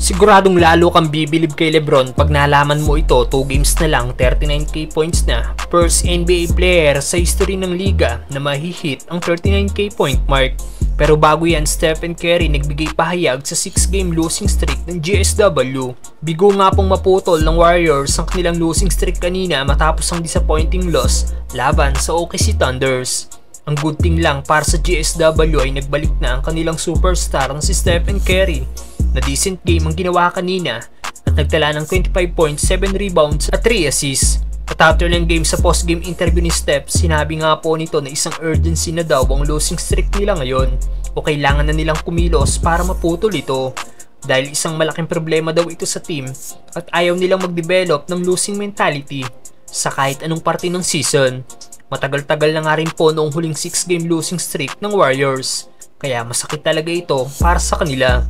Siguradong lalo kang bibilib kay Lebron pag nalaman mo ito 2 games na lang 39k points na. First NBA player sa history ng liga na mahihit ang 39k point mark. Pero bago yan, Stephen Curry nagbigay pahayag sa 6-game losing streak ng GSW. Bigo nga pong maputol ng Warriors ang kanilang losing streak kanina matapos ang disappointing loss laban sa OKC Thunders. Ang good thing lang para sa GSW ay nagbalik na ang kanilang superstar na si Stephen Curry na decent game ang ginawa kanina at nagtala ng 25 points, 7 rebounds at 3 assists. At after ng game sa post-game interview ni Steph, sinabi nga po nito na isang urgency na daw ang losing streak nila ngayon o kailangan na nilang kumilos para maputol ito dahil isang malaking problema daw ito sa team at ayaw nilang mag-develop ng losing mentality sa kahit anong parte ng season. Matagal-tagal na nga rin po noong huling 6-game losing streak ng Warriors kaya masakit talaga ito para sa kanila.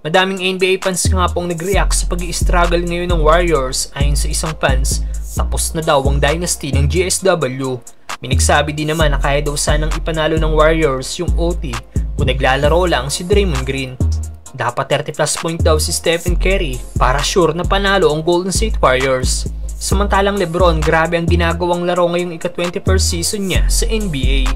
Madaming NBA fans nga pong nag-react sa pag-i-struggle ngayon ng Warriors. Ayon sa isang fans, tapos na daw ang dynasty ng GSW. May nagsabi din naman na kaya daw sanang ipanalo ng Warriors yung OT kung naglalaro lang si Draymond Green. Dapat 30 plus point daw si Stephen Curry para sure na panalo ang Golden State Warriors. Samantalang Lebron, grabe ang ginagawang laro ngayong ika-21st season niya sa NBA.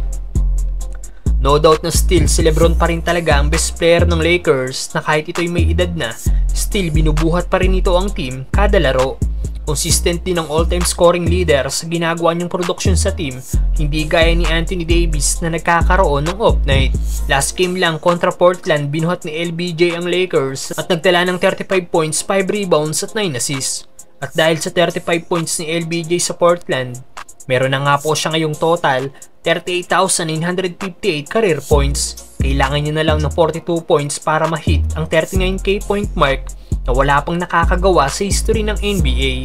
No doubt na still si Lebron pa rin talaga ang best player ng Lakers na kahit ito'y may edad na, still binubuhat pa rin ito ang team kada laro. Consistent din ang all-time scoring leader sa ginagawa niyang production sa team, hindi gaya ni Anthony Davis na nagkakaroon ng off night. Last game lang kontra Portland, binuhat ni LBJ ang Lakers at nagtala ng 35 points, 5 rebounds at 9 assists. At dahil sa 35 points ni LBJ sa Portland, meron na nga po siya ngayong total 38,958 career points. Kailangan niya na lang ng 42 points para ma-hit ang 39k point mark na wala pang nakakagawa sa history ng NBA.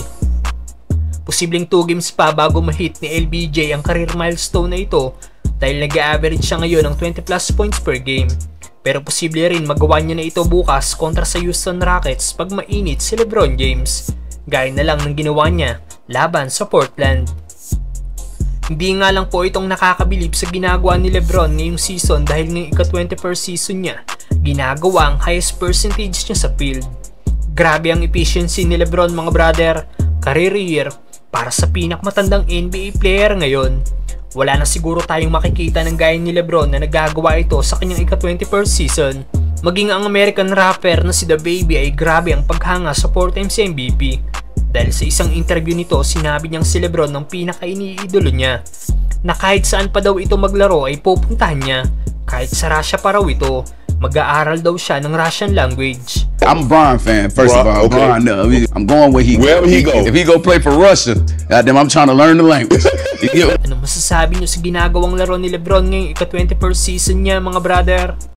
Posibleng 2 games pa bago ma-hit ni LBJ ang career milestone na ito dahil nag-average siya ngayon ng 20 plus points per game. Pero posible rin magawa niya na ito bukas kontra sa Houston Rockets pag mainit si LeBron James, gaya na lang ng ginawa niya laban sa Portland. Hindi nga lang po itong nakakabilib sa ginagawa ni Lebron ngayong season dahil ngayong ika-21st season niya, ginagawa ang highest percentage niya sa field. Grabe ang efficiency ni Lebron mga brother, career year para sa pinakamatandang NBA player ngayon. Wala na siguro tayong makikita ng gaya ni Lebron na nagagawa ito sa kanyang ika-21st season. Maging ang American rapper na si DaBaby ay grabe ang paghanga sa 4 times MVP. Dahil sa isang interview nito, sinabi niyang si Lebron ang pinaka-iniidolo niya na kahit saan pa daw ito maglaro ay pupuntahan niya. Kahit sa Russia pa raw ito, mag-aaral daw siya ng Russian language. I'm a Bron fan, first of all. Okay. Bron, I'm going where he Wherever he go. If he go play for Russia, goddamn, I'm trying to learn the language. Ano masasabi niyo sa ginagawang laro ni Lebron ngayong ika-21st season niya mga brother?